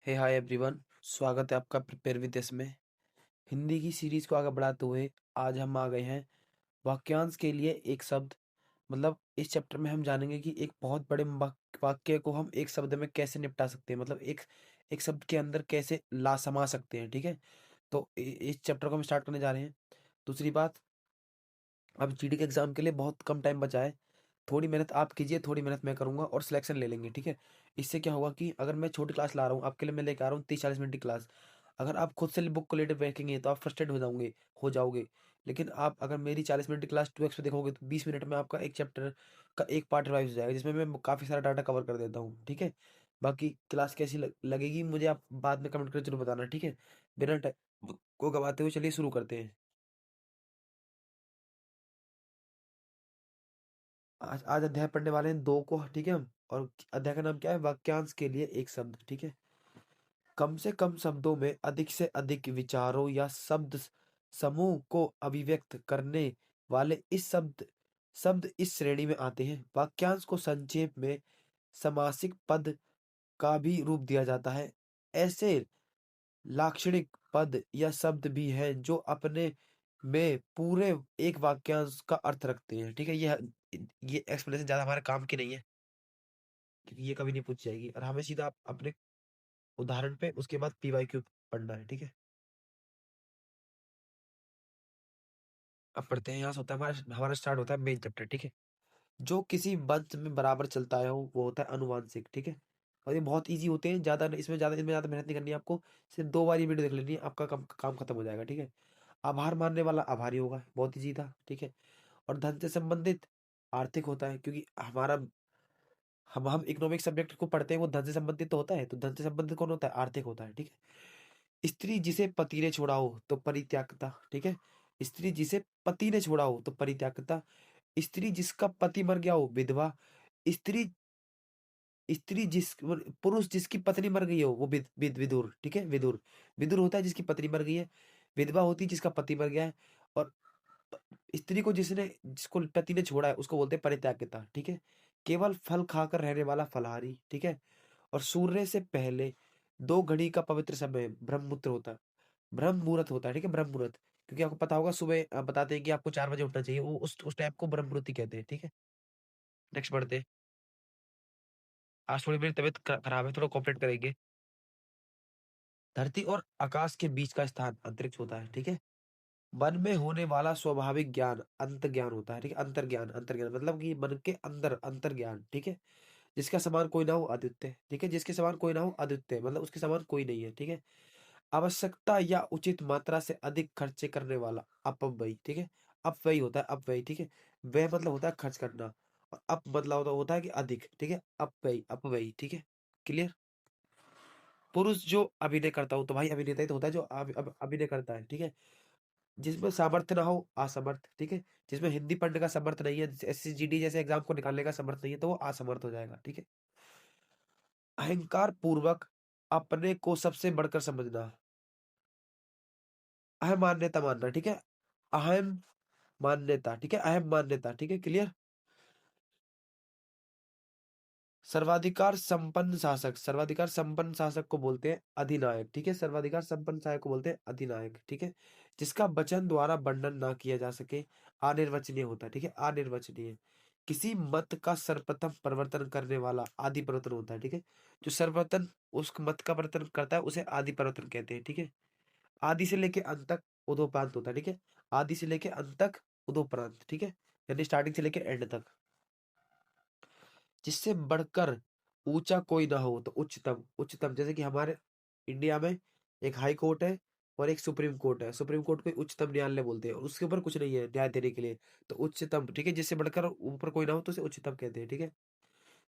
हे hi everyone. स्वागत है आपका प्रिपेयर विद एस में। हिंदी की सीरीज को आगे बढ़ाते हुए आज हम आ गए हैं वाक्यांश के लिए एक शब्द। मतलब इस चैप्टर में हम जानेंगे कि एक बहुत बड़े वाक्य को हम एक शब्द में कैसे निपटा सकते हैं, मतलब एक एक शब्द के अंदर कैसे ला समा सकते हैं। ठीक है, तो इस चैप्टर को हम स्टार्ट करने जा रहे हैं। दूसरी बात, अब जीडी के एग्जाम के लिए बहुत कम टाइम बचा है। थोड़ी मेहनत आप कीजिए, थोड़ी मेहनत मैं करूंगा और सिलेक्शन ले लेंगे। ठीक है, इससे क्या होगा कि अगर मैं छोटी क्लास ला रहा हूँ आपके लिए, मैं लेकर आ रहा हूँ 30-40 मिनट की क्लास। अगर आप खुद से बुक को लेकर बैठेंगे तो आप फ्रस्ट्रेट हो जाओगे। लेकिन आप अगर मेरी 40 मिनट की क्लास 2x पे देखोगे तो 20 मिनट में आपका एक चैप्टर का एक पार्ट रिवाइज हो जाएगा, जिसमें मैं काफ़ी सारा डाटा कवर कर देता हूँ। ठीक है, बाकी क्लास कैसी लगेगी मुझे आप बाद में कमेंट करके जरूर बताना। ठीक है, बिना टाइम को गवाते हुए चलिए शुरू करते हैं। आज अध्याय पढ़ने वाले हैं 2 को। ठीक है, और अध्याय का नाम क्या है? वाक्यांश के लिए एक शब्द। ठीक है, कम से कम शब्दों में अधिक से अधिक विचारों या शब्द समूह को अभिव्यक्त करने वाले इस शब्द शब्द इस श्रेणी में आते हैं। वाक्यांश को संक्षेप में समासिक पद का भी रूप दिया जाता है। ऐसे लाक्षणिक पद या शब्द भी हैं जो अपने में पूरे एक वाक्यांश का अर्थ रखते हैं। ठीक है, ये एक्सप्लेनेशन ज्यादा हमारे काम की नहीं है, क्योंकि ये कभी नहीं पूछ जाएगी और हमें सीधा अपने उदाहरण पे उसके बाद पीवाईक्यू पढ़ना है। ठीक है, अब पढ़ते हैं। यहाँ से होता है हमारा हमारा स्टार्ट होता है मेन चैप्टर। ठीक है, जो किसी वंश में बराबर चलता है वो होता है अनुवांशिक। ठीक है, और ये बहुत इजी होते हैं, इसमें ज्यादा मेहनत नहीं करनी है आपको। सिर्फ 2 बार ये वीडियो देख लेनी है, आपका काम खत्म हो जाएगा। ठीक है, आभार मानने वाला आभारी होगा, बहुत इजी था। ठीक है, और धन से संबंधित आर्थिक होता है, क्योंकि हमारा हम इकोनॉमिक सब्जेक्ट को पढ़ते हैं, वो धन से संबंधित तो होता है, तो धन से संबंधित कौन होता है? आर्थिक होता है। ठीक है, स्त्री जिसे पति ने छोड़ा हो तो परित्यागता। ठीक है, स्त्री जिसे पति ने छोड़ा हो तो परित्यागता। स्त्री जिसका पति मर गया हो विधवा। स्त्री स्त्री जिस पुरुष जिसकी पत्नी मर गई हो वो विदुर। ठीक है, विदुर विदुर होता है जिसकी पत्नी मर गई है। विधवा होती है जिसका पति मर गया है। और स्त्री को जिसको पति ने छोड़ा है उसको बोलते हैं परित्यागिता। ठीक है, केवल फल खाकर रहने वाला फलाहारी। ठीक है, और सूर्य से पहले 2 घड़ी का पवित्र समय ब्रह्म मुहूर्त होता है। ब्रह्म मुहूर्त होता है। ठीक है, ब्रह्म मुहूर्त, क्योंकि आपको पता होगा सुबह बताते हैं कि आपको 4 बजे उठना चाहिए, वो उस टाइप को ब्रह्म मुहूर्त ही कहते हैं। ठीक है, नेक्स्ट बढ़ते हैं। आज थोड़ी मेरी तबीयत खराब है, थोड़ा कॉपरेट करेंगे। धरती और आकाश के बीच का स्थान अंतरिक्ष होता है। ठीक है, मन में होने वाला स्वाभाविक ज्ञान अंत ज्ञान होता है। ठीक है, अंतर्ज्ञान मतलब कि मन के अंदर अंतर्ज्ञान। ठीक है, जिसका समान कोई ना हो अद्वितीय। ठीक है, जिसके समान कोई ना हो अद्वितीय मतलब उसके समान कोई नहीं है। ठीक है, आवश्यकता या उचित मात्रा से अधिक खर्चे करने वाला अपव्यय। ठीक है, अपव्यय होता है अपव्यय। ठीक है, व्यय मतलब होता है खर्च करना, और अप मतलब होता है कि अधिक। ठीक है, अपव्यय अपव्यय। ठीक है, क्लियर। पुरुष जो अभिनय करता हो तो भाई अभिनेता ही तो होता है जो अभिनय करता है। ठीक है, जिसमें सामर्थ्य ना हो असमर्थ। ठीक है, जिसमें हिंदी पढ़ने का समर्थ नहीं है, एससीजीडी जैसे एग्जाम को निकालने का समर्थ नहीं है, तो वो असमर्थ हो जाएगा। ठीक है, अहंकार पूर्वक अपने को सबसे बढ़कर समझना, अहम मान्यता मानना। ठीक है, अहम मान्यता। ठीक है, अहम मान्यता। ठीक है, क्लियर। सर्वाधिकार संपन्न शासक को बोलते हैं अधिनायक। ठीक है, सर्वाधिकार संपन्न शासक को बोलते हैं अधिनायक। ठीक है, जिसका वचन द्वारा वर्णन ना किया जा सके, अनिर्वचनीय होता है। ठीक है, अनिर्वचनीय। किसी मत का सर्वप्रथम परिवर्तन करने वाला आदि परिवर्तन होता है। ठीक है, जो सर्वप्रथम उस मत का परिवर्तन करता है उसे आदि परिवर्तन कहते हैं। ठीक है, आदि से लेके अंत तक उदोप्रांत होता है। ठीक है, आदि से लेके अंत तक उदोप्रांत। ठीक है, यानी स्टार्टिंग से लेके एंड तक। जिससे बढ़कर ऊंचा कोई ना हो तो उच्चतम। उच्चतम जैसे कि हमारे इंडिया में एक हाई कोर्ट है और एक सुप्रीम कोर्ट है। सुप्रीम कोर्ट को उच्चतम न्यायालय बोलते हैं और उसके ऊपर कुछ नहीं है न्याय देने के लिए, तो उच्चतम। ठीक है, जिससे बढ़कर ऊपर कोई ना हो तो उसे उच्चतम कहते हैं। ठीक है,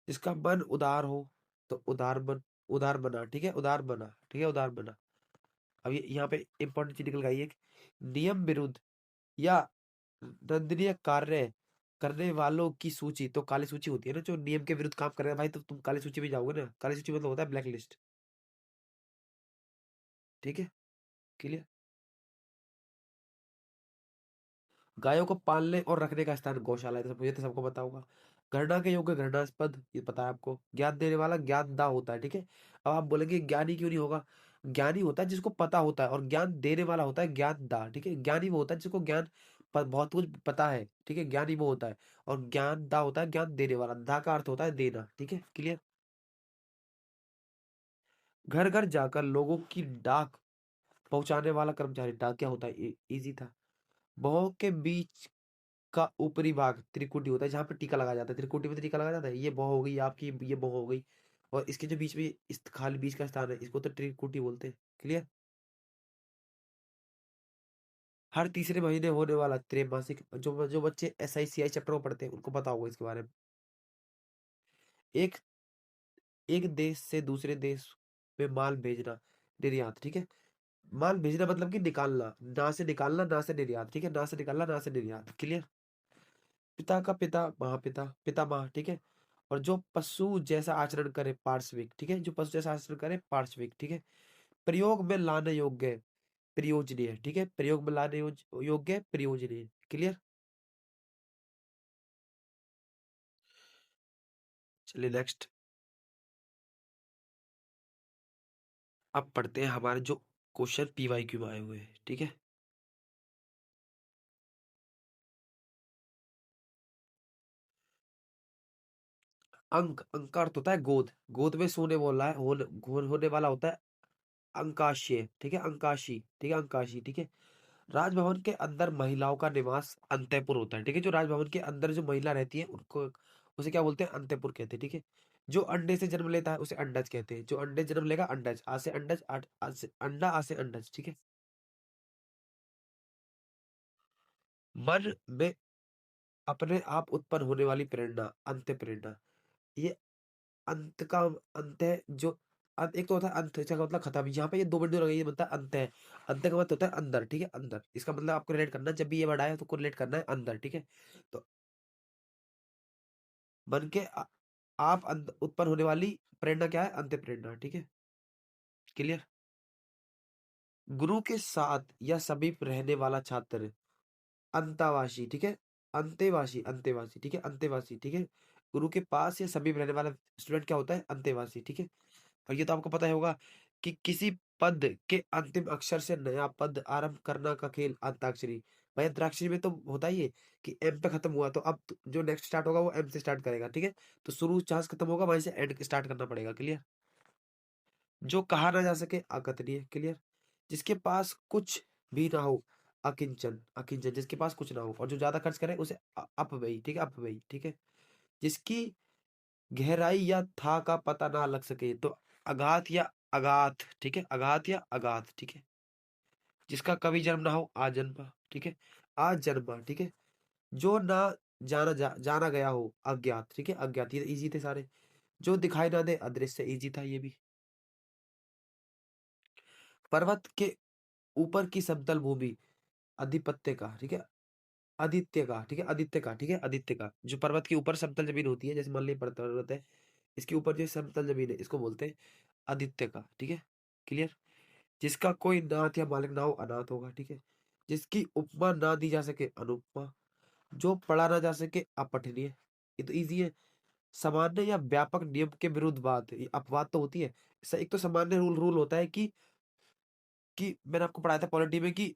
जिसका मन उदार हो तो उदार बना। ठीक है, उदार बना। ठीक है, उदार बना। अब यहाँ पे इंपॉर्टेंट चीज निकल गई है। नियम विरुद्ध या दंडनीय कार्य करने वालों की सूची, तो काली सूची होती है ना, जो नियम के विरुद्ध काम कर रहे हैं भाई, तो तुम काली सूची में जाओगे ना। काली सूची मतलब होता है ब्लैक लिस्ट। ठीक है, क्लियर। गायों को पालने और रखने का स्थान गौशाला है, तो मुझे तो सबको पता होगा। गणना के योग्य गणनास्पद, ये पता है आपको। ज्ञान देने वाला ज्ञानदा होता है, ठीक है। अब आप बोलेंगे ज्ञानी क्यों नहीं होगा? ज्ञानी होता है जिसको पता होता है, और ज्ञान देने वाला होता है ज्ञानदा, ठीक है। ज्ञानी वो होता है जिसको ज्ञान बहुत कुछ पता है, ठीक है, ज्ञानी वो होता है। और ज्ञानदा होता है ज्ञान देने वाला, दा का अर्थ होता है देना, ठीक है, क्लियर। घर घर जाकर लोगों की डाक पहुंचाने वाला कर्मचारी, डाक क्या होता है? इजी था। बहु के बीच का ऊपरी भाग त्रिकुटी होता है, जहाँ पे टीका लगाया जाता है, त्रिकुटी में टीका लगाया जाता है। ये बहु हो गई आपकी, ये बहु हो गई, और इसके जो बीच में इस खाली बीच का स्थान है, इसको तो त्रिकुटी बोलते हैं, क्लियर। हर तीसरे महीने होने वाला त्रैमासिक, जो जो बच्चे SICI चैप्टर को पढ़ते हैं उनको पता होगा इसके बारे में। एक एक देश से दूसरे देश में माल भेजना, निर्यात, ठीक है। माल भेजना मतलब कि निकालना, ना से निकालना, ना से निर्यात, ठीक है, ना से निकालना, ना से निर्यात, क्लियर। पिता का पिता, महापिता, पितामह, ठीक है। और जो पशु जैसा आचरण करे, पार्श्विक, ठीक है, जो पशु जैसा आचरण करे, पार्श्विक, ठीक है। प्रयोग में लाने योग्य, प्रयोजनीय, ठीक है, प्रयोग में लाने योग्य, प्रयोजनीय, क्लियर। चलिए नेक्स्ट। अब पढ़ते हैं हमारे जो क्वेश्चन PYQ में आए हुए हैं, ठीक है। अंक का अर्थ होता है गोद, गोद में सोने वाला है, होने वाला होता है अंकाशीय, ठीक है, अंकाशी, ठीक है, अंकाशी, ठीक है। राजभवन के अंदर महिलाओं का निवास अंतःपुर होता है, ठीक है। जो राजभवन के अंदर जो महिला रहती है उनको, उसे क्या बोलते हैं? अंतःपुर कहते हैं, ठीक है। जो अंडे से जन्म लेता है उसे अंडज कहते हैं। जो अंडे जन्म लेगा, अंडज, आ से अंडज, आ से अंडा, आ से अंडज, ठीक है। मन में अपने आप उत्पन्न होने वाली प्रेरणा, अंत प्रेरणा, ये अंत का अंत है। जो एक तो होता है अंत, इसका मतलब खत्म, यहाँ पे ये दो बिंदु लगे, ये बनता है अंत है। अंत का मतलब होता है अंदर, ठीक है, अंदर। इसका मतलब आपको रिलेट करना है, जब भी ये वर्ड आए तो रिलेट करना है अंदर, ठीक है। तो मन के आप उत्पन्न होने वाली प्रेरणा क्या है? अंत्य प्रेरणा, ठीक है, क्लियर। गुरु के साथ या समीप रहने वाला छात्र, अंतावासी, ठीक है, अंतेवासी, अंतेवासी, ठीक है, अंतेवासी, ठीक है। गुरु के पास या समीप रहने वाला स्टूडेंट क्या होता है? अंतेवासी, ठीक है। और ये तो आपको पता ही होगा कि किसी पद के अंतिम अक्षर से नया पद आरंभ करना का खेल अंताक्षरी। भाई अंतराक्षरी में तो होता ही है कि एम पे खत्म हुआ, तो अब जो नेक्स्ट स्टार्ट होगा वो एम से स्टार्ट करेगा, ठीक है। तो शुरू जहां से खत्म होगा वहीं से एंड स्टार्ट करना पड़ेगा, क्लियर। जो कहा ना जा सके, अकथनीय, क्लियर। जिसके पास कुछ भी ना हो, अकिंचन, अकिंचन, जिसके पास कुछ ना हो। और जो ज्यादा खर्च करे उसे अपव्ययी, ठीक है, अपव्ययी, ठीक है। जिसकी गहराई या था का पता ना लग सके, तो अगाध या अगाध, ठीक है, अगाध या अगाध, ठीक है। जिसका कभी जन्म ना हो, आजन्मा, ठीक है, आज जन्मा, ठीक है। जो ना जाना गया हो, अज्ञात, ठीक है, अज्ञात, ये इजी थे सारे। जो दिखाई ना दे, अदृश्य, इजी था ये भी। पर्वत के ऊपर की समतल भूमि, अधिपत्य का, ठीक है, आदित्य का, ठीक है, आदित्य का, ठीक है, आदित्य का। जो पर्वत के ऊपर समतल जमीन होती है, जैसे मान लीजिए पर्वत है, इसके ऊपर जो समतल जमीन है इसको बोलते हैं आदित्य का, ठीक है, क्लियर। जिसका कोई नाथ या मालिक ना हो, अनाथ होगा, ठीक है। जिसकी उपमा ना दी जा सके, अनुपमा। जो पढ़ा ना जा सके, अपठनीय, ये तो इजी है। सामान्य या व्यापक नियम के विरुद्ध बात, ये अपवाद तो होती है। एक तो सामान्य रूल रूल होता है कि मैंने आपको पढ़ाया था पॉलिटी में कि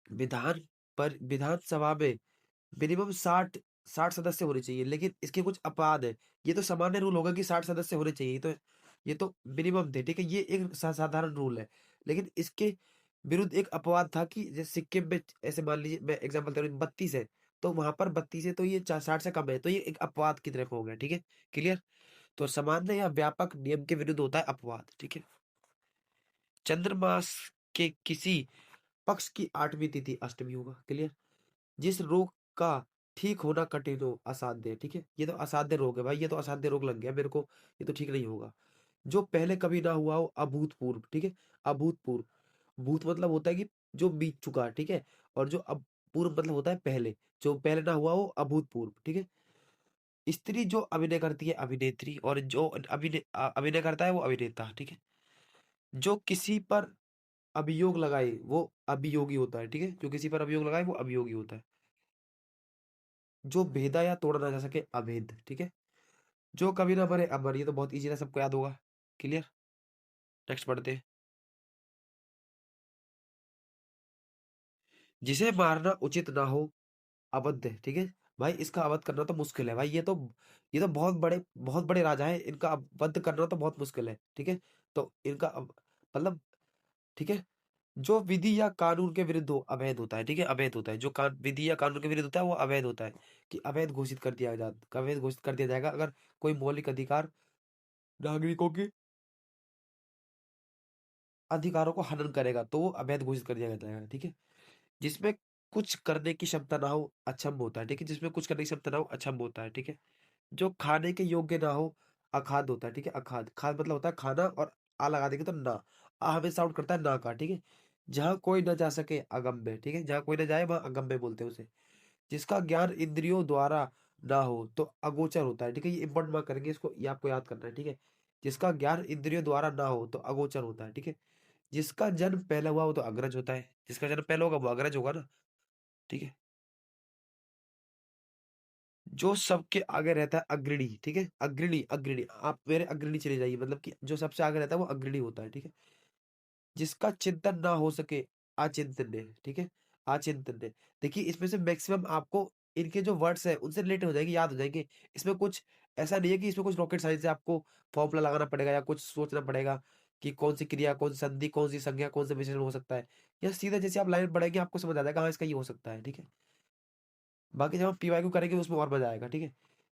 विधान पर विधानसभा में मिनिमम 60 सदस्य होने चाहिए, लेकिन इसके कुछ अपवाद है। ये तो सामान्य रूल होगा कि 60 सदस्य होने चाहिए, ये तो मिनिमम थे, ठीक है, ये एक साधारण रूल है। लेकिन इसके विरुद्ध एक अपवाद था कि जैसे सिक्किम में, ऐसे मान लीजिए मैं एग्जाम्पल दे रहा हूँ, 32 है, तो वहां पर 32 है, तो ये 60 से कम है, तो ये एक अपवाद की तरफ हो गया, ठीक है, क्लियर। तो सामान्य या व्यापक नियम के विरुद्ध होता है अपवाद, ठीक है। चंद्रमास के किसी पक्ष की 8वीं तिथि अष्टमी होगा, क्लियर। जिस रोग का ठीक होना कठिन हो, असाध्य, ठीक है, ये तो असाध्य रोग है भाई, ये तो असाध्य रोग लग गया मेरे को, ये तो ठीक नहीं होगा। जो पहले कभी ना हुआ हो, अभूतपूर्व, ठीक है, अभूतपूर्व। भूत मतलब होता है कि जो बीत चुका है, ठीक है। और जो अब पूर्व मतलब होता है पहले, जो पहले ना हुआ हो, अभूतपूर्व, ठीक है। स्त्री जो अभिनय करती है, अभिनेत्री। और जो अभिनय करता है वो अभिनेता, ठीक है। जो किसी पर अभियोग लगाए वो अभियोगी होता है, ठीक है, जो किसी पर अभियोग लगाए वो अभियोगी होता है। जो भेदा या तोड़ा ना जा सके अभेद, ठीक है। जो कभी ना मरे अमर, ये तो बहुत इजी है, सबको याद होगा। क्लियर। नेक्स्ट पढ़ते हैं। जिसे मारना उचित ना हो अवध है, ठीक है। भाई इसका अवध करना तो मुश्किल है भाई, ये तो बहुत बड़े राजा है, इनका अवध करना तो बहुत मुश्किल है, ठीक है। तो इनका मतलब, ठीक है, जो विधि या कानून के विरुद्ध हो अवैध होता है, ठीक है, अवैध होता है। जो विधि या कानून के विरुद्ध होता है वो अवैध होता है, कि अवैध घोषित कर दिया जाएगा अगर कोई मौलिक अधिकार नागरिकों के अधिकारों को हनन करेगा तो वो अवैध घोषित कर दिया जाएगा, ठीक है। जिसमें कुछ करने की क्षमता ना हो अक्षम होता है, ठीक है। जिसमें कुछ करने की क्षमता ना हो अक्षम होता है, ठीक है। जो खाने के योग्य ना हो अखाद्य होता है, ठीक है। अखाद्य, खाद मतलब होता है खाना, और आ लगा देंगे तो ना, आ हमें साउंड करता है ना का, ठीक है। जहाँ कोई न जा सके अगम्य, ठीक है, जहाँ कोई न जाए वहां अगम्य बोलते हैं उसे। जिसका ज्ञान इंद्रियों द्वारा ना हो तो अगोचर होता है, ठीक है। ये इंपॉर्टेंट मार्क करेंगे इसको, ये आपको याद करना है, ठीक है। जिसका ज्ञान इंद्रियों द्वारा ना हो तो अगोचर होता है, ठीक है। जिसका जन्म पहला हुआ हो तो अग्रज होता है, जिसका जन्म पहला होगा वो अग्रज होगा ना, ठीक है। जो सबके आगे रहता है अग्रणी, ठीक है। अग्रणी, अग्रणी, आप मेरे अग्रणी चले जाइए, मतलब कि जो सबसे आगे रहता है वो अग्रणी होता है, ठीक है। जिसका चिंतन ना हो सके अचिंतन्य, ठीक है। अचिंतन्य, देखिए इसमें से मैक्सिमम आपको इनके जो वर्ड्स है उनसे रिलेटेड हो जाएंगे, याद हो जाएंगे। इसमें कुछ ऐसा नहीं है कि इसमें कुछ रॉकेट साइंस से आपको फॉर्मूला लगाना पड़ेगा या कुछ सोचना पड़ेगा कि कौन सी क्रिया, कौन सी संधि, कौन सी संज्ञा, कौन सा विशेषण हो सकता है। या सीधा जैसे आप लाइन पढ़ेंगे आपको समझ आ जाएगा, हाँ इसका ये हो सकता है, ठीक है। बाकी जब हम पीवाई करेंगे उसमें और मजा आएगा, ठीक है।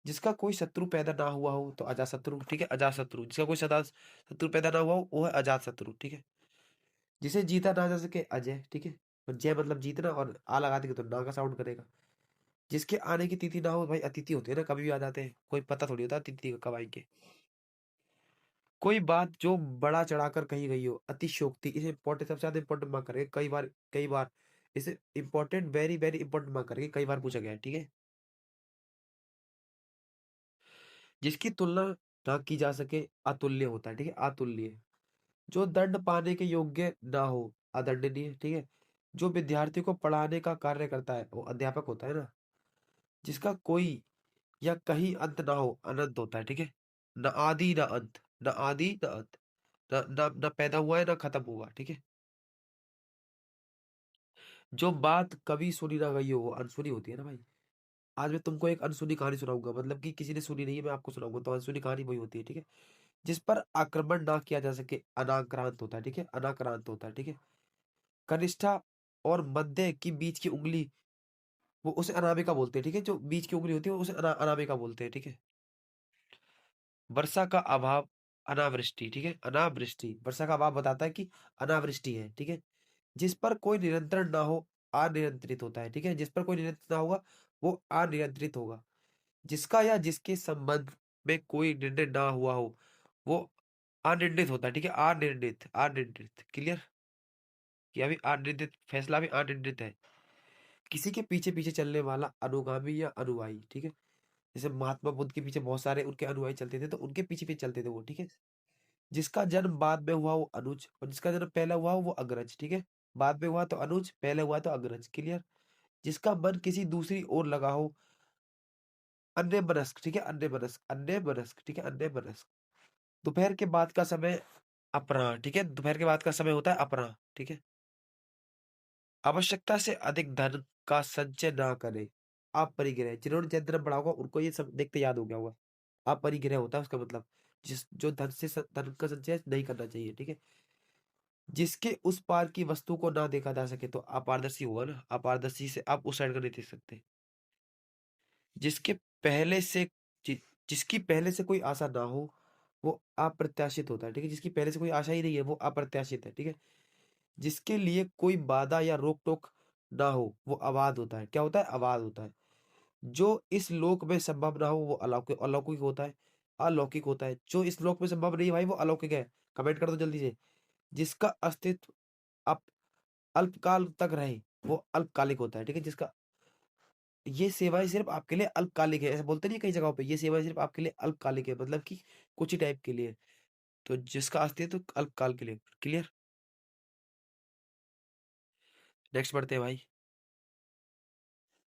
जिसका कोई शत्रु पैदा ना हुआ हो तो अजात शत्रु, ठीक है। अजात शत्रु, जिसका कोई सदा शत्रु पैदा ना हुआ हो वो है अजात शत्रु, ठीक है। जिसे जीता ना जा सके अजय, ठीक है। और जय मतलब जीतना, और आ लगा देंगे तो ना का साउंड करेगा। जिसके आने की तिथि ना हो, भाई अतिथि होते हैं ना, कभी भी आ जाते हैं, कोई पता थोड़ी होता तिथि कब आएंगे। कोई बात जो बड़ा चढ़ाकर कही गई हो अतिशयोक्ति, इसे इंपॉर्टेंट, सबसे ज्यादा इंपॉर्टेंट मार्क करेंगे, कई बार इसे important, very very important mark करेंगे, कई बार पूछा गया है, ठीक है। जिसकी तुलना ना की जा सके अतुल्य होता है, ठीक है, अतुल्य। जो दंड पाने के योग्य ना हो अदंडनीय, ठीक है। जो विद्यार्थी को पढ़ाने का कार्य करता है वो अध्यापक होता है ना। जिसका कोई या कहीं अंत ना हो अनंत होता है, ठीक है। न आदि न अंत, न आदि न अंत, न पैदा हुआ है ना खत्म हुआ, ठीक है। जो बात कभी सुनी ना गई हो वो अनसुनी होती है ना भाई। आज मैं तुमको एक अनसुनी कहानी सुनाऊंगा, मतलब कि किसी ने सुनी नहीं है, मैं आपको सुनाऊंगा, तो अनसुनी कहानी वही होती है, ठीक है। जिस पर आक्रमण ना किया जा सके अनाक्रांत होता है, ठीक है, अनाक्रांत होता है, ठीक है। कनिष्ठा और मध्य की बीच की उंगली, वो उसे अनामिका बोलते हैं, ठीक है। जो बीच की उंगली होती है वो उसे अनामिका बोलते हैं, ठीक है। वर्षा का अभाव अनावृष्टि, ठीक है, अनावृष्टि, वर्षा का अभाव बताता है कि अनावृष्टि है, ठीक है। जिस पर कोई नियंत्रण ना हो अनियंत्रित होता है, ठीक है। जिस पर कोई नियंत्रण ना होगा वो अनियंत्रित होगा। जिसका या जिसके संबंध में कोई निर्णय ना हुआ हो वो अनिर्णित होता है, ठीक है। अनिर्णित, अनिर्णित, क्लियर। कि अभी अनिर्णित, फैसला भी अनिर्णित है। किसी के पीछे पीछे चलने वाला अनुगामी या अनुयायी, ठीक है। जैसे महात्मा बुद्ध के पीछे बहुत सारे उनके अनुयायी चलते थे तो उनके पीछे पीछे चलते थे वो, ठीक है। जिसका जन्म बाद में हुआ वो अनुज, और जिसका जन्म पहले हुआ वो अग्रज, ठीक है। बाद में हुआ तो अनुज, पहले हुआ तो अग्रज, क्लियर। जिसका मन किसी दूसरी ओर लगा हो अन्य मनस्क, ठीक है, अन्य मनस्क, अन्य मनस्क, ठीक है, अन्य मनस्क। दोपहर के बाद का समय अपराह्न, ठीक है। दोपहर के बाद का समय होता है अपराह्न, ठीक है। आवश्यकता से अधिक धन का संचय ना करे अपरिग्रह, जिन्होंने जैन धर्म पढ़ा होगा उनको ये सब देखते याद हो गया होगा। अपरिग्रह होता है उसका मतलब जो धन से धन का संचय नहीं करना चाहिए, ठीक है। जिसके उस पार की वस्तु को ना देखा जा सके तो अपारदर्शी हुआ ना, अपारदर्शी से आप उस साइड का नहीं देख सकते। जिसके पहले से जि, जिसकी पहले से कोई आशा ना हो वो अप्रत्याशित होता है, ठीक है। जिसकी पहले से कोई आशा ही नहीं है वो अप्रत्याशित है, ठीक है। जिसके लिए कोई बाधा या रोक टोक ना हो वो अबाध होता है, क्या होता है, अबाध होता है। जो इस लोक में संभव ना हो वो अलौकिक, अलौकिक होता है, अलौकिक होता है। जो इस लोक में संभव नहीं है भाई वो अलौकिक है, कमेंट कर दो जल्दी से। जिसका अस्तित्व अप अल्पकाल तक रहे वो अल्पकालिक होता है, ठीक है। जिसका ये सेवाएं सिर्फ आपके लिए अल्पकालिक है, ऐसा बोलते नहीं है कई जगहों पे, ये सेवाएं सिर्फ आपके लिए अल्पकालिक है, मतलब कि कुछ ही टाइप के लिए। तो जिसका अस्तित्व अल्पकाल के लिए, क्लियर। नेक्स्ट बढ़ते हैं भाई।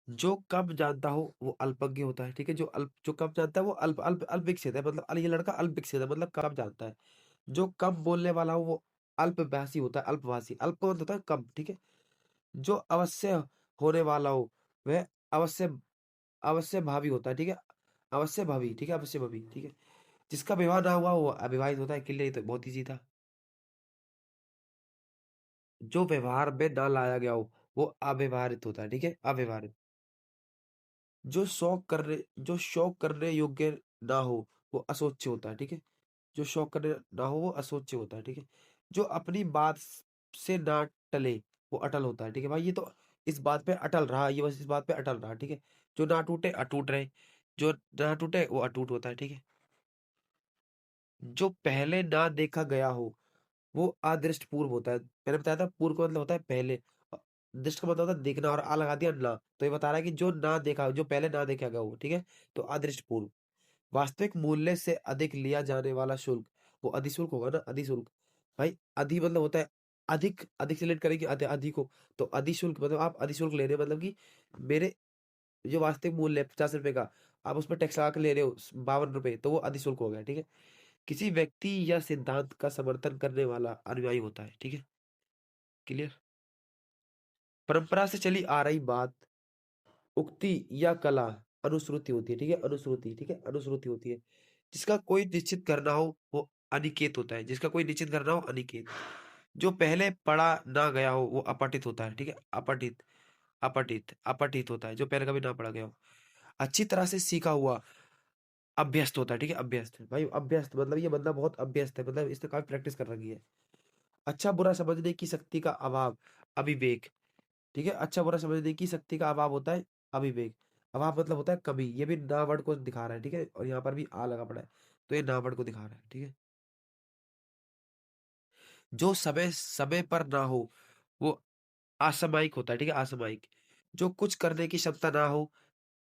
जो कम जानता हो वो अल्पज्ञ होता है, ठीक है। जो कम जानता है वो अल्प अल्प अल्पविकसित है, मतलब ये लड़का अल्पविकसित है, मतलब कम जानता है। जो कम बोलने वाला हो वो अल्पभाषी होता है, अल्पभाषी। अल्प का मतलब होता है कम, ठीक है। जो अवश्य होने वाला हो वह अवश्य अवश्य भावी होता है, ठीक है। अवश्य भावी, ठीक है, अवश्य भावी, ठीक है। जिसका विवाह ना हुआ वो अविवाहित होता है। क्लियर, ये तो बहुत ईजी था। जो व्यवहार में ना लाया गया हो वो अव्यवहारित होता है, ठीक है, अव्यवहारित। जो शौक करने योग्य ना हो वो असोच्य होता है, ठीक है। जो शौक करने ना हो वो असोच्य होता है, ठीक है। जो अपनी बात से ना टले वो अटल होता है, ठीक है भाई। ये तो इस बात पे अटल रहा, ये बस इस बात पे अटल रहा, ठीक है। जो ना टूटे अटूट रहे, जो ना टूटे वो अटूट होता है, ठीक है। जो पहले ना देखा गया हो वो अदृष्ट पूर्व होता है। मैंने बताया था पूर्व का मतलब होता है पहले, दृष्ट का मतलब होता है देखना, और आ लगा दिया ना। तो ये बता रहा है कि जो ना देखा, जो पहले ना देखा गया हो, ठीक है, तो अदृष्ट पूर्व। वास्तविक मूल्य से अधिक लिया जाने वाला शुल्क वो अधिशुल्क होगा ना, अधिशुल्क। भाई अधि मतलब होता है अधिक, अधिक से लेट करेंगे अधिक हो, तो अधिशुल्क मतलब आप अधिशुल्क ले रहे हो, मतलब कि मेरे जो वास्तविक मूल्य है 50 रुपए का, आप उस पर टैक्स लगा के ले रहे हो 52 रुपए, तो वो अधिशुल्क हो गया, ठीक है। किसी व्यक्ति या सिद्धांत का समर्थन करने वाला अनुयायी होता है, ठीक है। क्लियर। परंपरा से चली आ रही बात, उक्ति या कला अनुश्रुति होती है, ठीक है, अनुश्रुति, ठीक है, अनुश्रुति होती है। जिसका कोई निश्चित करना हो वो अनिकेत होता है, जिसका कोई निश्चित करना हो अनिकेत। जो पहले पढ़ा ना गया हो वो अपठित होता है, ठीक है, अपठित, अपठित, अपठित होता है, जो पहले कभी ना पढ़ा गया हो। अच्छी तरह से सीखा हुआ अभ्यस्त होता है, ठीक है, अभ्यस्त भाई। अभ्यस्त मतलब ये बंदा बहुत अभ्यस्त है, मतलब इसने काफी प्रैक्टिस कर रखी है। अच्छा बुरा समझने की शक्ति का अभाव, अविवेक, ठीक है। अच्छा बुरा समझने की शक्ति का अभाव होता है अविवेक। अभाव मतलब होता है कमी, ये भी ना वर्ड को दिखा रहा है, ठीक है, और यहाँ पर भी आ लगा पड़ा है, तो ये ना वर्ड को दिखा रहा है, ठीक है। जो समय समय पर ना हो वो असामयिक होता है, ठीक है, असामयिक। जो कुछ करने की क्षमता ना हो,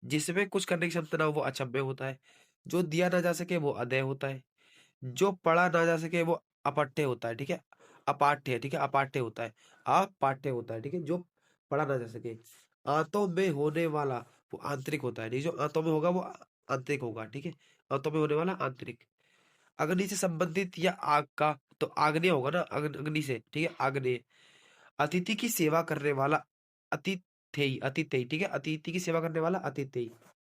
जिसमें कुछ करने की क्षमता ना हो वो अक्षम्य होता है। जो दिया ना जा सके वो अदेय होता है। जो पढ़ा ना जा सके वो अपठ्य होता है, ठीक है, अपाठ्य, ठीक है, अपाठ्य होता है, अपाठ्य होता है, ठीक है। जो पढ़ा ना जा सके। आंतों में होने वाला वो आंतरिक होता है, ठीक है। जो आंतों में होगा वो आंतरिक होगा, ठीक है। आंतों में होने वाला आंतरिक। अग्नि से संबंधित या आग का, तो आग्नेय होगा ना, अग्नि से, ठीक है, आग्नेय। अतिथि की सेवा करने वाला अतिथेय, अतिथेय, ठीक है, अतिथि की सेवा करने वाला अतिथेय।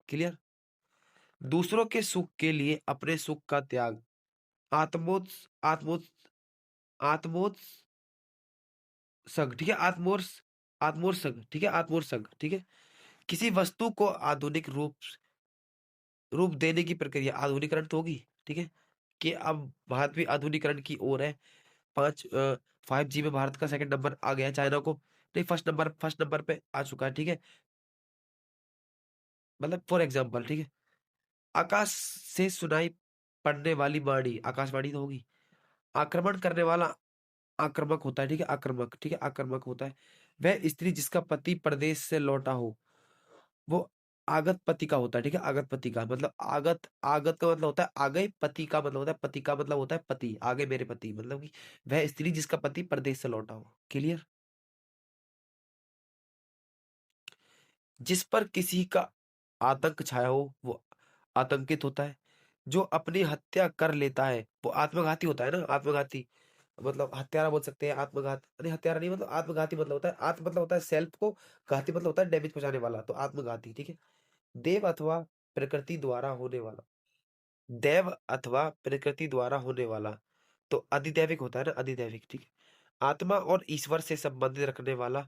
क्लियर। दूसरों के सुख के लिए अपने सुख का त्याग, आत्मोत्स आत्मोत्स आत्मोत्सर्ग, ठीक है, आत्मोत्सर्ग, ठीक है, आत्मोत्सर्ग, ठीक है। किसी वस्तु को आधुनिक रूप देने की प्रक्रिया, आधुनिकरण तो होगी, ठीक है। कि अब भारत भी आधुनिकरण की ओर है। 5G में भारत का सेकंड नंबर आ गया है, चाइना को नहीं, फर्स्ट नंबर पे आ चुका है, ठीक है। मतलब फॉर एग्जाम्पल, ठीक है। आकाश से सुनाई पड़ने वाली वाणी आकाशवाणी तो होगी। आक्रमण करने वाला आक्रामक होता है, ठीक है, आक्रामक, ठीक है, आक्रामक होता है। वह स्त्री जिसका पति प्रदेश से लौटा हो वो आगत पति का होता है, ठीक है, आगत पति का मतलब आगत, आगत का मतलब होता है आगे, पति का मतलब होता है, पति का मतलब होता है पति, आगे मेरे पति, मतलब कि वह स्त्री जिसका पति प्रदेश से लौटा हो। क्लियर। जिस पर किसी का आतंक छाया हो वो आतंकित होता है। जो अपनी हत्या कर लेता है वो आत्मघाती होता है ना, आत्मघाती। मतलब हत्यारा बोल सकते हैं, आत्मघात नहीं, हत्यारा नहीं, मतलब आत्मघाती मतलब होता है, आत्म मतलब होता है सेल्फ को, घाती मतलब होता है डैमेज पहुंचाने वाला, तो आत्मघाती, ठीक है। देव अथवा प्रकृति द्वारा होने वाला, देव अथवा प्रकृति द्वारा होने वाला, तो अधिदैविक होता है ना, अधिदैविक, ठीक है। आत्मा और ईश्वर से संबंधित रखने वाला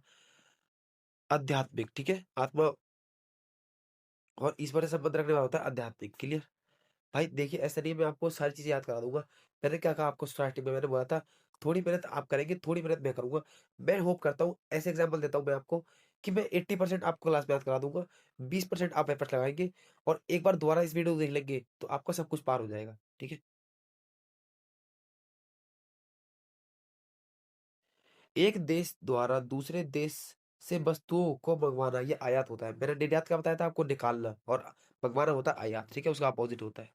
आध्यात्मिक, ठीक है। आत्मा और ईश्वर से संबंध रखने वाला होता है आध्यात्मिक। क्लियर। भाई देखिए ऐसा नहीं है, मैं आपको सारी चीजें याद करा दूंगा। मैंने क्या कहा आपको स्टार्टिंग में, मैंने बोला था थोड़ी मेहनत आप करेंगे, थोड़ी मेहनत मैं करूंगा। मैं होप करता हूँ, ऐसे एग्जांपल देता हूँ मैं आपको, कि मैं 80% आपको क्लास में याद करा दूंगा, 20% आप एफर्ट लगाएंगे, और एक बार दोबारा इस वीडियो को देख लेंगे तो आपका सब कुछ पार हो जाएगा, ठीक है। एक देश द्वारा दूसरे देश से वस्तुओं को मंगवाना ये आयात होता है। मैंने निर्यात का बताया था आपको, निकालना, और मंगवाना होता है आयात, ठीक है, उसका अपोजिट होता है।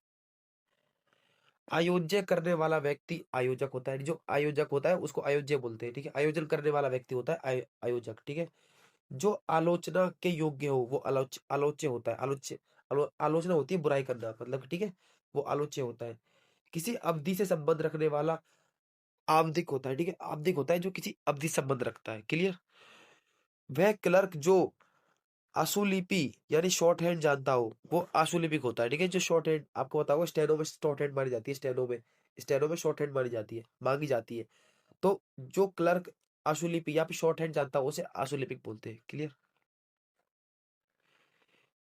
आयोज्य करने वाला व्यक्ति आयोजक होता है, जो आयोजक होता है उसको आयोज्य बोलते हैं, ठीक है। आयोजन करने वाला व्यक्ति होता है आयोजक, ठीक है। जो आलोचना के योग्य हो वो आलोच्य होता है। आलोचना होती है बुराई करना, मतलब ठीक है, वो आलोच्य होता है। किसी अवधि से संबंध रखने वाला आवधिक होता है, ठीक है, आवधिक होता है जो किसी अवधि से संबंध रखता है। क्लियर। वह क्लर्क जो आशुलिपि यानी शॉर्ट हैंड जानता हो वो आशुलिपिक होता है, ठीक है। जो शॉर्ट हैंड आपको बताओ, स्टेनो में शॉर्ट हैंड मानी जाती है, स्टेनो में शॉर्ट हैंड मानी जाती है, मांगी जाती है। तो जो क्लर्क आशुलिपि या फिर शॉर्ट हैंड जानता हो उसे आशुलिपिक बोलते हैं। क्लियर।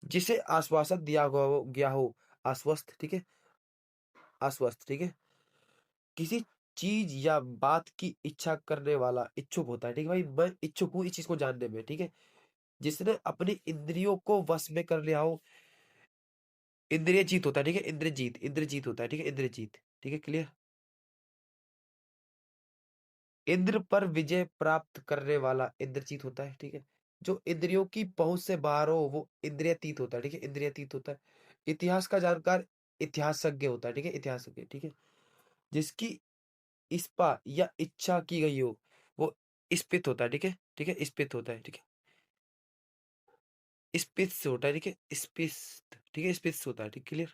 जिसे आश्वासन गया हो आश्वस्त, ठीक है, आश्वस्त, ठीक है। किसी चीज या बात की इच्छा करने वाला इच्छुक होता है, ठीक है भाई, मैं इच्छुक हूँ इस चीज को जानने में, ठीक है। जिसने अपनी इंद्रियों को वश में कर लिया हो, इंद्रिय जीत होता है, ठीक है, इंद्रजीत होता है, ठीक है, इंद्रजीत, ठीक है। क्लियर। इंद्र पर विजय प्राप्त करने वाला इंद्रजीत होता है, ठीक है। जो इंद्रियों की पहुंच से बाहर हो वो इंद्रियातीत होता है, ठीक है, इंद्रियातीत होता है। इतिहास का जानकार इतिहासज्ञ होता है, ठीक है, इतिहासज्ञ, ठीक है। जिसकी इस्पा या इच्छा की गई हो वो स्पित होता है, ठीक है, ठीक है, स्पित होता है, ठीक है, स्पित से होता है, ठीक है, स्पित, ठीक है, स्पित से होता है, ठीक। क्लियर।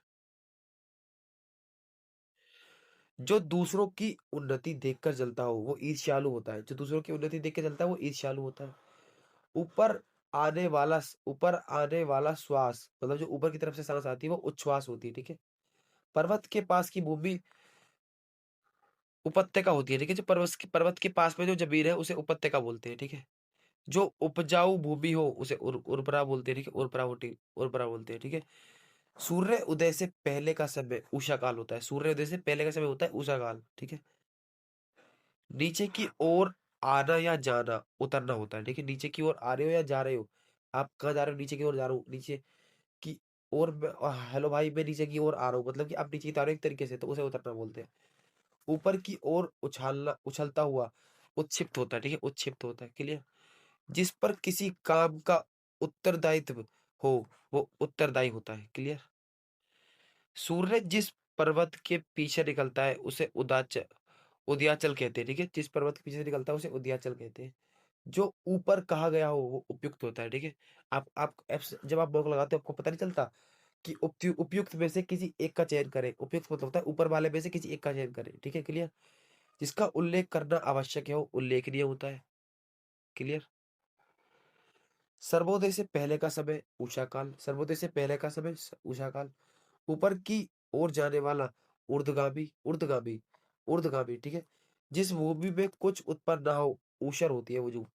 जो दूसरों की उन्नति देखकर जलता हो वो ईर्ष्यालु होता है, जो दूसरों की उन्नति देख के जलता है वो ईर्ष्यालु होता है। ऊपर ऊपर आने वाला श्वास, मतलब जो ऊपर की तरफ से सांस आती है वो उच्छ्वास होती है, ठीक है। पर्वत के पास की भूमि उपत्यका होती है, ठीक है। जो पर्वत के पास में जो जमीन है उसे उपत्यका बोलते हैं, ठीक है। जो उपजाऊ भूमि हो उसे उर्वरा बोलते हैं, ठीक है, उर्वरा बोलते हैं, ठीक है। सूर्य उदय से पहले का समय उषा काल होता है, सूर्य उदय से पहले का समय होता है उषा काल, ठीक है। नीचे की ओर आना या जाना उतरना होता है, ठीक है। नीचे की ओर आ रहे हो या जा रहे हो, आप कहाँ जा रहे हो, नीचे की ओर जा रहा हूँ, नीचे की ओर हेलो भाई मैं नीचे की ओर आ रहा हूँ, मतलब कि आप नीचे उतारो एक तरीके से, तो उसे उतरना बोलते हैं। ऊपर की ओर उछालना, उछलता हुआ उत्क्षिप्त होता है, ठीक है, उत्क्षिप्त होता है। क्लियर। जिस पर किसी काम का उत्तरदायित्व हो वो उत्तरदायी होता है। क्लियर। सूर्य जिस पर्वत के पीछे निकलता है उसे उदयाचल कहते हैं, ठीक है। जिस पर्वत के पीछे से निकलता है उसे उदयाचल कहते हैं। जो ऊपर कहा गया हो वो उपयुक्त होता है, ठीक है। जब आप मौका लगाते हो आपको पता नहीं चलता कि उपयुक्त में से किसी एक का चयन करें। उपयुक्त मतलब होता है ऊपर वाले में से किसी एक का चयन करें, ठीक है। क्लियर। जिसका उल्लेख करना आवश्यक है वो उल्लेखनीय होता है। क्लियर। सर्वोदय से पहले का समय उषा काल, सर्वोदय से पहले का समय उषा काल। ऊपर की ओर जाने वाला ऊर्ध्वगामी ऊर्ध्वगामी, ठीक है। जिस भूमि में कुछ उत्पन्न ना हो ऊषर होती है, वो जो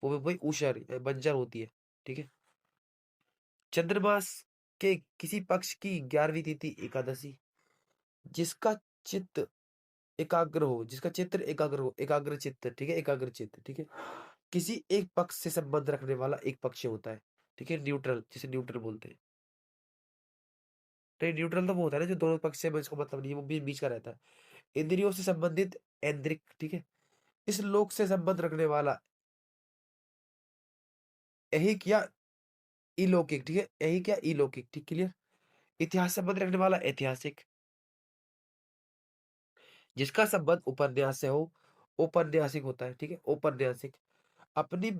वो वही ऊषर बंजर होती है, ठीक है। चंद्रमास के किसी पक्ष की 11वीं तिथि एकादशी। जिसका चित्त एकाग्र चित्त, ठीक है, एकाग्र चित्त, ठीक है। किसी एक पक्ष से संबंध रखने वाला एक पक्ष होता है, ठीक है, न्यूट्रल, जिसे न्यूट्रल बोलते हैं। तो न्यूट्रल तो वो होता है ना जो दोनों पक्ष से इसको मतलब नहीं है, वो बीच बीच का रहता है। इंद्रियों से संबंधित ऐन्द्रिक, ठीक है। इस लोक से संबंध रखने वाला ऐहिक या इलौकिक, ठीक है, ऐहिक या इलौकिक, ठीक। क्लियर। इतिहास से संबंध रखने वाला ऐतिहासिक। जिसका संबंध उपन्यास से हो औपन्यासिक होता है, ठीक है, औपन्यासिक। अपनी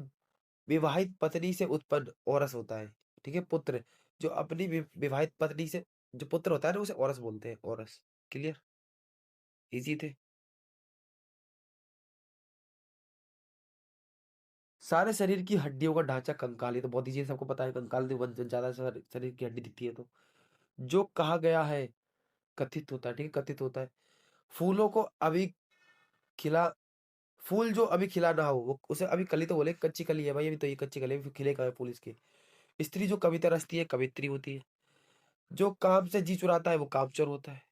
विवाहित पत्नी से उत्पन्न औरस होता है, ठीक है, पुत्र। जो अपनी विवाहित पत्नी से जो पुत्र होता है ना उसे औरस बोलते हैं, औरस। क्लियर। इजी थे। सारे शरीर की हड्डियों का ढांचा कंकाल, ये तो बहुत इजी, सबको पता है, कंकाल में ज्यादा शरीर की हड्डी दिखती है। तो जो कहा गया है कथित होता है, ठीक है, कथित होता है। फूलों को अभी खिला फूल जो अभी खिला ना हो वो उसे अभी कली तो बोले, कच्ची कली है भाई, अभी तो ये कच्ची कली है, फिर खिले कहाँ है फूल इसके। स्त्री जो कविता रचती है कवित्री होती है। जो काम से जी चुराता है वो कामचोर होता है।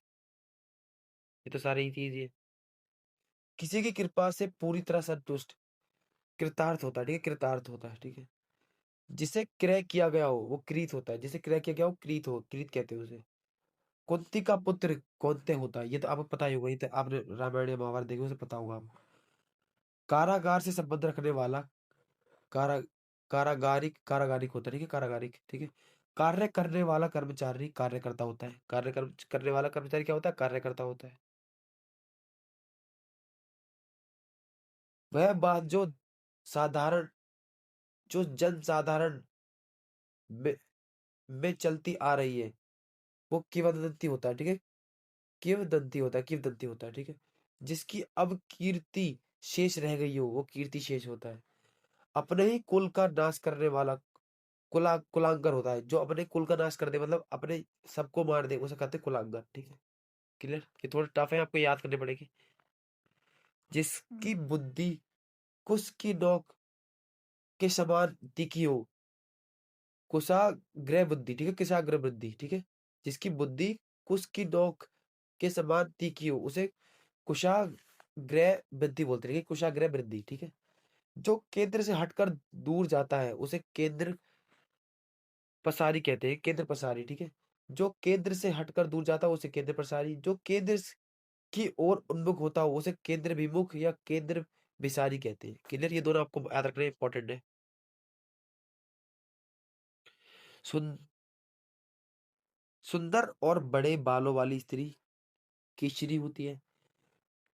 ये तो सारी ही चीज है। किसी की कृपा से पूरी तरह संतुष्ट कृतार्थ होता है, ठीक है, कृतार्थ होता है, ठीक है। जिसे क्रय किया गया हो वो कृत होता है, जिसे क्रय किया गया हो कृत कहते हैं उसे। कुंती का पुत्र कौनते होता है, ये तो आपको पता ही होगा, ये तो आपने रामायण या महाभारत देखी उसे पता होगा आपको। कारागार से संबंध रखने वाला कारा कारागारिक होता है, ठीक है, कारागारिक, ठीक है। कार्य करने वाला कर्मचारी कार्यकर्ता होता है, करने वाला कर्मचारी क्या होता है, कार्यकर्ता होता है। वह बात जो साधारण जो जनसाधारण में चलती आ रही है वो किंवदंती होता है, ठीक है। किंवदंती होता है, किंवदंती होता है, ठीक है। जिसकी अब कीर्ति शेष रह गई हो वो कीर्ति शेष होता है। अपने ही कुल का नाश करने वाला कुलांगर होता है। जो अपने कुल का नाश कर दे, मतलब अपने सबको मार दे, उसे कहते हैं कुलांगर, ठीक है। क्लियर? ये थोड़ा टफ है, आपको याद करनी पड़ेगी। जिसकी बुद्धि कुश की नोक के समान तीखी हो, कुशाग्र बुद्धि, ठीक है, कुशाग्र बुद्धि, ठीक है। जिसकी बुद्धि कुश की नोक के समान तीखी हो उसे कुशाग्र बुद्धि बोलते हैं, ठीक है, कुशाग्र वृद्धि, ठीक है। जो केंद्र से हटकर दूर जाता है उसे केंद्र पसारी कहते हैं, केंद्र पसारी, ठीक है। जो केंद्र से हटकर दूर जाता है उसे केंद्र पसारी। जो केंद्र की ओर उन्मुख होता हो उसे केंद्र विमुख या केंद्र विसारी कहते हैं। क्लियर? ये दोनों आपको याद रखना इंपॉर्टेंट है। सुन सुंदर और बड़े बालों वाली स्त्री केशरी होती है।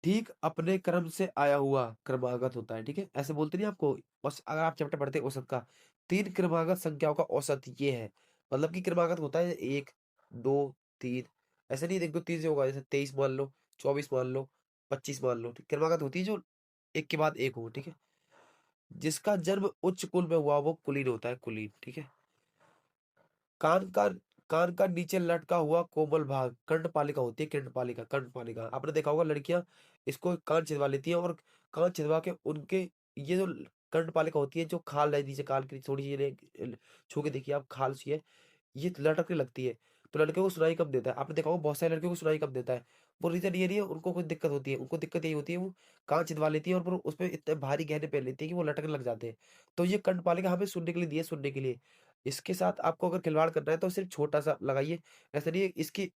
ठीक अपने क्रम से आया हुआ क्रमागत होता है, ठीक है। ऐसे बोलते नहीं आपको। बस अगर आप चैप्टर पढ़ते हैं औसत का, 3 क्रमागत संख्याओं का औसत ये है। मतलब कि क्रमागत होता है 1 2 3। ऐसे नहीं 1 2 3 से होगा, जैसे 23 मान लो, 24 मान लो, 25 मान लो, ठीक। क्रमागत होती है जो एक के बाद एक हो, ठीक है। जिसका जन्म उच्च कुल में हुआ वो कुलीन होता है, कुलीन, ठीक है। कान का कान का नीचे लटका हुआ कोमल भाग कर्णपालिका होती है, कर्णपालिका, कर्णपालिका। आपने देखा होगा लड़कियां इसको कान छिदवा लेती हैं, और कान छिदवा के उनके ये जो कर्णपालिका होती है, जो खाल है नीचे कान की थोड़ी सी छू के देखिए आप, खाल सी है, ये लटकने लगती है। तो लड़कियों को सुनाई कब देता है? आपने देखा होगा बहुत सारे लड़कियों को सुनाई कब देता है? वो रीजन ये नहीं है उनको कोई दिक्कत होती है, उनको दिक्कत यही होती है वो कान छिदवा लेती है और फिर उसपे इतने भारी गहने पहन लेती है कि वो लटकने लग जाते हैं। तो ये कर्णपालिका हमें सुनने के लिए दी है, सुनने के लिए। इसके साथ आपको अगर खिलवाड़ करना है तो सिर्फ छोटा सा लगाइए। ऐसा नहीं है इसकी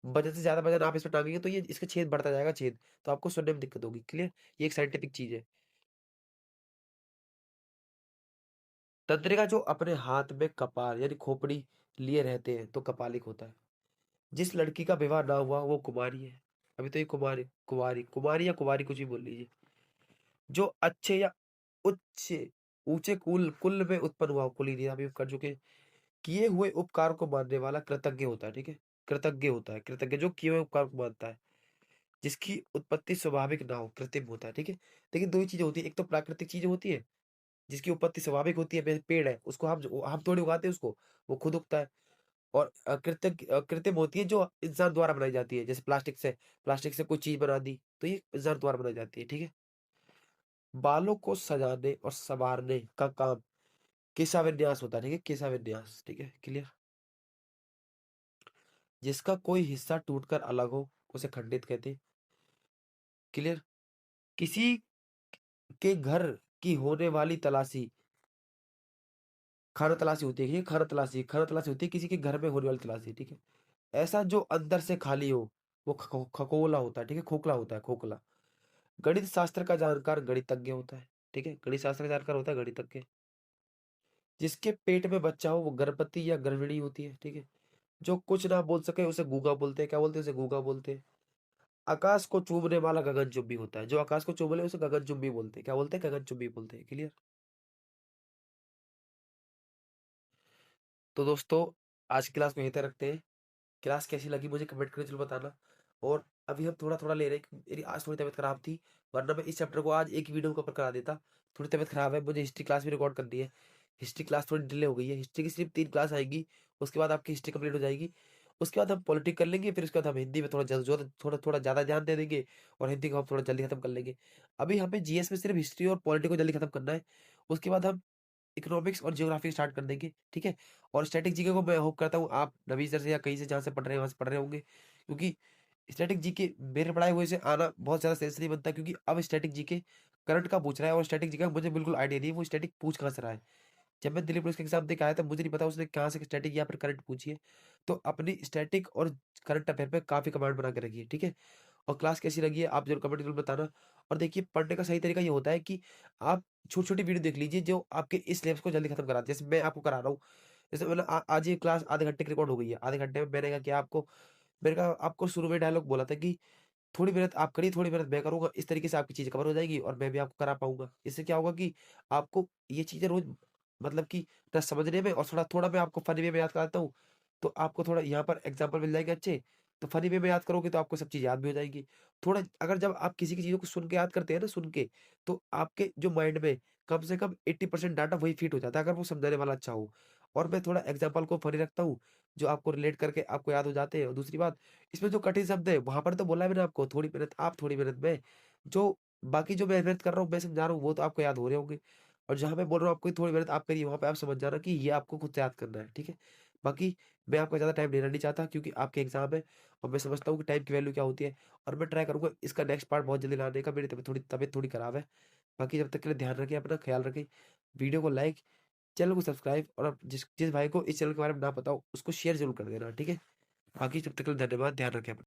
वजन से ज्यादा वजन आप इसमें टांगेंगे तो ये इसका छेद बढ़ता जाएगा, छेद, तो आपको सुनने में दिक्कत होगी। क्लियर? ये एक साइंटिफिक चीज है। तंत्रिका जो अपने हाथ में कपाल यानी खोपड़ी लिए रहते हैं तो कपालिक होता है। जिस लड़की का विवाह ना हुआ वो कुमारी है। अभी तो ये कुमारी, कुमारी, कुमारी या कुमारी कुछ भी बोल लीजिए। जो अच्छे या उच्च ऊंचे कुल कुल में उत्पन्न हुआ, कुलीन अभी कर चुके। किए हुए उपकार को मानने वाला कृतज्ञ होता है, ठीक है। कृतज्ञ होता है, कृतज्ञ जो किए हुए उपकार को मानता है। जिसकी उत्पत्ति स्वाभाविक ना हो कृत्रिम होता है, ठीक है। लेकिन दो ही चीजें होती है, एक तो प्राकृतिक चीजें होती है जिसकी उत्पत्ति स्वाभाविक होती है, जैसे पेड़ है उसको हम थोड़ी उगाते हैं उसको, वो खुद उगता है। और कृत्रिम होती है जो इंसान द्वारा बनाई जाती है, जैसे प्लास्टिक से कोई चीज बना दी तो ये इंसान द्वारा बनाई जाती है, ठीक है। बालों को सजाने और संवारने का काम केशा विन्यास होता है, ठीक है, केशा विन्यास, ठीक है। क्लियर? जिसका कोई हिस्सा टूटकर अलग हो उसे खंडित कहते हैं। क्लियर? किसी के घर की होने वाली तलाशी खाना तलाशी होती है, ये खाना तलाशी होती है किसी के घर में होने वाली तलाशी, ठीक है। ऐसा जो अंदर से खाली हो वो खकोला होता है, ठीक है, खोखला होता है, खोखला। गणित शास्त्र का जानकार गणितज्ञ होता है, ठीक है, गणित शास्त्र का जानकार होता है गणितज्ञ। जिसके पेट में बच्चा हो वो गर्भवती या गर्भिणी होती है, ठीक है। जो कुछ ना बोल सके उसे गूंगा बोलते हैं, क्या बोलते हैं उसे? गूंगा बोलते हैं। आकाश को चूमने वाला गगनचुंबी होता है। जो आकाश को चूम ले उसे गगनचुंबी बोलते हैं, क्या बोलते हैं? गगनचुंबी बोलते हैं। क्लियर? तो दोस्तों आज की क्लास को यहीं तक रखते हैं। क्लास कैसी लगी मुझे कमेंट करके जरूर बताना। और अभी हम थोड़ा थोड़ा ले रहे हैं क्योंकि मेरी आज थोड़ी तबीयत खराब थी, वरना मैं इस चैप्टर को आज एक वीडियो के ऊपर करा देता। थोड़ी तबीयत खराब है, मुझे हिस्ट्री क्लास भी रिकॉर्ड करनी है। हिस्ट्री क्लास थोड़ी डिले हो गई है। हिस्ट्री की सिर्फ 3 क्लास आएगी, उसके बाद आपकी हिस्ट्री कंप्लीट हो जाएगी। उसके बाद हम पॉलिटिक कर लेंगे, फिर उसके बाद हम हिंदी में थोड़ा थोड़ा ज़्यादा ध्यान दे देंगे, और हिंदी को हम थोड़ा जल्दी खत्म कर लेंगे। अभी हमें जीएस में सिर्फ हिस्ट्री और पॉलिटिक को जल्दी खत्म करना है। उसके बाद हम इकोनॉमिक्स और ज्योग्राफी स्टार्ट कर देंगे, ठीक है। और स्टैटिक जीके को मैं होप करता हूँ आप नवीन सर से या कहीं से जहाँ से पढ़ रहे हैं वहां से पढ़ रहे होंगे, क्योंकि स्टैटिक जीके मेरे पढ़ाए हुए से आना बहुत ज्यादा सेंस नहीं बनता, क्योंकि अब स्टैटिक जीके करंट का पूछ रहा है और स्टैटिक जीके का मुझे बिल्कुल आइडिया नहीं है वो स्टैटिक पूछ कहाँ से रहा है। जब मैं दिल्ली पुलिस के एग्जाम दे के आया था मुझे नहीं पता उसने कहाँ से स्टैटिक या फिर करंट पूछी है। तो अपनी स्टैटिक और करंट अफेयर पे काफी कमांड बना के रखिए, ठीक है। और क्लास कैसी लगी है आप जरूर कमेंट जरूर बताना। और देखिए पढ़ने का सही तरीका ये होता है कि आप छोटी छोटी वीडियो देख लीजिए जो आपके इस सिलेबस को जल्दी खत्म करा दे। जैसे मैं आपको करा रहा हूँ, जैसे मतलब आज ये क्लास आधे घंटे की रिकॉर्ड हो गई है। आधे घंटे में मैंने कहा कि आपको, मैंने कहा आपको शुरू में डायलॉग बोला था कि थोड़ी मेहनत आप करिए, थोड़ी मेहनत मैं करूंगा, इस तरीके से आपकी चीजें कवर हो जाएगी और मैं भी आपको करा पाऊंगा। इससे क्या होगा कि आपको ये चीजें रोज मतलब कि ना समझने में, और थोड़ा मैं आपको फ़नी वे में याद कराता हूँ, तो आपको थोड़ा यहाँ पर एग्ज़ाम्पल मिल जाएँगे अच्छे, तो फ़नी वे में याद करोगे तो आपको सब चीज़ याद भी हो जाएँगी। थोड़ा अगर जब आप किसी की चीज़ों को सुन के याद करते हैं ना, सुन के, तो आपके जो माइंड में कम से कम 80% डाटा वही फिट हो जाता है, अगर वो समझाने वाला अच्छा हो। और मैं थोड़ा एग्ज़ाम्पल को फ़नी रखता हूँ, जो आपको रिलेट करके आपको याद हो जाते हैं। और दूसरी बात, इसमें जो कठिन शब्द है, वहाँ पर तो बोला है मैंने आपको, थोड़ी मेहनत आप, थोड़ी मेहनत मैं। जो बाकी जो मैं मेहनत कर रहा हूँ, मैं समझा रहा हूँ, वो तो आपको याद हो रहे होंगे। और जहाँ मैं बोल रहा हूँ आपको थोड़ी मेहनत आप करिए, वहाँ पे आप समझ जाना कि ये आपको खुद से याद करना है, ठीक है? बाकी मैं आपका ज़्यादा टाइम लेना नहीं चाहता, क्योंकि आपके एग्ज़ाम है और मैं समझता हूँ कि टाइम की वैल्यू क्या होती है। और मैं ट्राई करूँगा इसका नेक्स्ट पार्ट बहुत जल्दी लाने का। मेरी तबीयत थोड़ी खराब है। बाकी जब तक के लिए ध्यान रखिए अपना, ख़्याल रखें। वीडियो को लाइक, चैनल को सब्सक्राइब, और आप जिस जिस भाई को इस चैनल के बारे में ना पता हो, उसको शेयर ज़रूर कर देना, ठीक है? बाकी जब तक के लिए धन्यवाद, ध्यान रखें अपना।